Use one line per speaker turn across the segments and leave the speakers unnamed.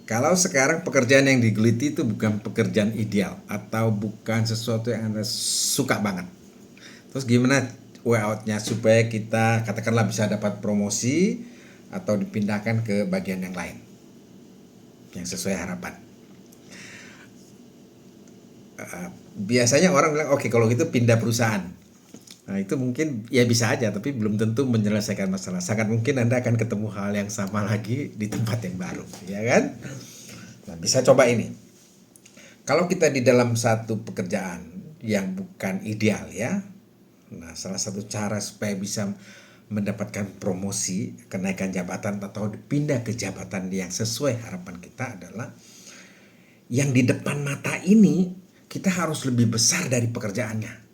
Kalau sekarang pekerjaan yang digeluti itu bukan pekerjaan ideal atau bukan sesuatu yang Anda suka banget. Terus gimana way out-nya supaya kita katakanlah bisa dapat promosi atau dipindahkan ke bagian yang lain yang sesuai harapan. Biasanya orang bilang oke, kalau gitu pindah perusahaan. Nah itu mungkin ya bisa aja, tapi belum tentu menyelesaikan masalah. Sangat mungkin Anda akan ketemu hal yang sama lagi di tempat yang baru, ya kan? Nah bisa coba ini. Kalau kita di dalam satu pekerjaan yang bukan ideal ya, nah salah satu cara supaya bisa mendapatkan promosi, kenaikan jabatan atau pindah ke jabatan yang sesuai harapan kita adalah yang di depan mata ini kita harus lebih besar dari pekerjaannya.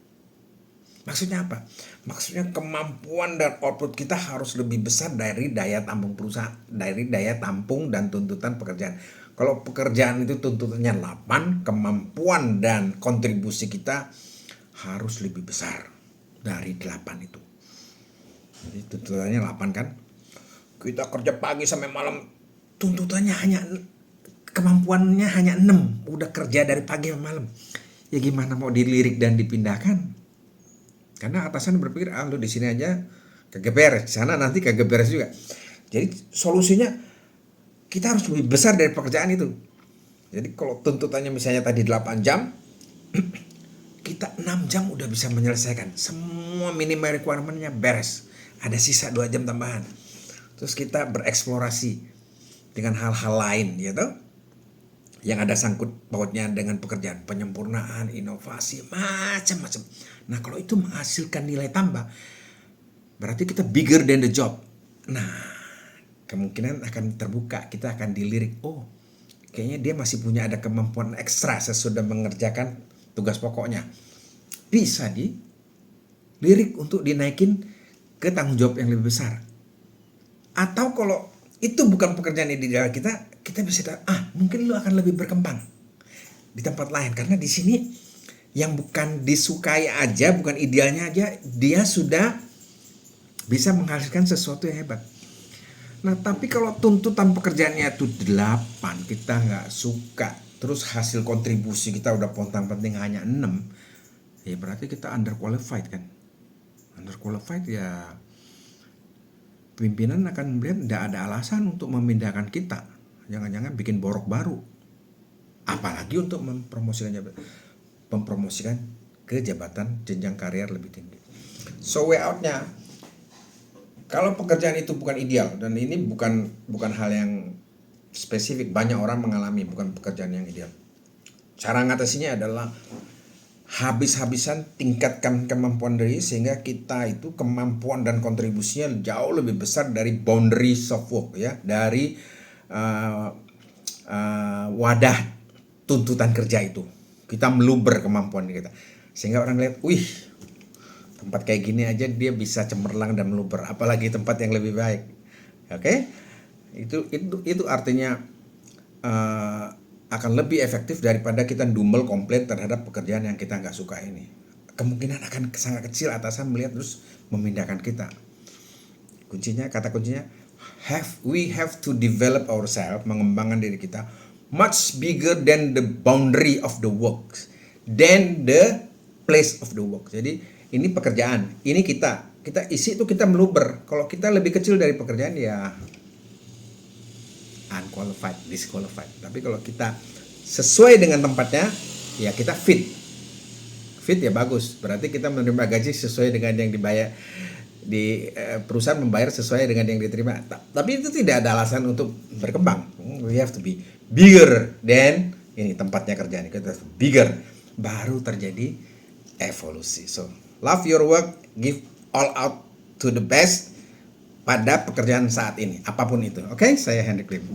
Maksudnya apa? Maksudnya kemampuan dan output kita harus lebih besar dari daya tampung perusahaan, dari daya tampung dan tuntutan pekerjaan. Kalau pekerjaan itu tuntutannya 8, kemampuan dan kontribusi kita harus lebih besar dari 8 itu. Jadi tuntutannya 8 kan? Kita kerja pagi sampai malam, tuntutannya hanya kemampuannya hanya 6, udah kerja dari pagi sampai malam. Ya gimana mau dilirik dan dipindahkan? Karena atasan berpikir, lu di sini aja kagak beres, di sana nanti kagak beres juga. Jadi solusinya kita harus lebih besar dari pekerjaan itu. Jadi kalau tuntutannya misalnya tadi 8 jam, kita 6 jam udah bisa menyelesaikan. Semua minimal requirement-nya beres. Ada sisa 2 jam tambahan. Terus kita bereksplorasi dengan hal-hal lain, gitu. Yang ada sangkut pautnya dengan pekerjaan, penyempurnaan, inovasi, macam-macam. Nah kalau itu menghasilkan nilai tambah, berarti kita bigger than the job. Nah kemungkinan akan terbuka, kita akan dilirik, oh kayaknya dia masih punya ada kemampuan ekstra sesudah mengerjakan tugas pokoknya. Bisa dilirik untuk dinaikin ke tanggung jawab yang lebih besar. Atau kalau itu bukan pekerjaan ideal kita bisa mungkin lu akan lebih berkembang di tempat lain, karena di sini yang bukan disukai aja, bukan idealnya aja, dia sudah bisa menghasilkan sesuatu yang hebat. Nah tapi kalau tuntutan pekerjaannya itu 8, kita nggak suka, terus hasil kontribusi kita udah pontang-panting hanya 6, ya berarti kita underqualified kan. Underqualified ya pimpinan akan melihat tidak ada alasan untuk memindahkan kita. Jangan-jangan bikin borok baru. Apalagi untuk mempromosikan ke jabatan jenjang karier lebih tinggi. So way out-nya, kalau pekerjaan itu bukan ideal, dan ini bukan hal yang spesifik, banyak orang mengalami bukan pekerjaan yang ideal. Cara ngatasinya adalah habis-habisan tingkatkan kemampuan diri sehingga kita itu kemampuan dan kontribusinya jauh lebih besar dari boundaries of work ya, dari wadah tuntutan kerja itu. Kita meluber kemampuan kita sehingga orang lihat, wih tempat kayak gini aja dia bisa cemerlang dan meluber, apalagi tempat yang lebih baik. Oke? Itu artinya akan lebih efektif daripada kita dumel komplain terhadap pekerjaan yang kita nggak suka ini. Kemungkinan akan sangat kecil atasan melihat terus memindahkan kita. Kata kuncinya we have to develop ourselves, mengembangkan diri kita much bigger than the boundary of the work, than the place of the work. Jadi ini pekerjaan, ini kita isi itu kita meluber. Kalau kita lebih kecil dari pekerjaan ya unqualified, disqualified. Tapi kalau kita sesuai dengan tempatnya, ya kita fit ya bagus. Berarti kita menerima gaji sesuai dengan yang dibayar di perusahaan, membayar sesuai dengan yang diterima. Tapi itu tidak ada alasan untuk berkembang. We have to be bigger than ini tempatnya kerjaan. Kita bigger, baru terjadi evolusi. So love your work, give all out to the best pada pekerjaan saat ini, apapun itu. Oke, saya Hendrik Lim.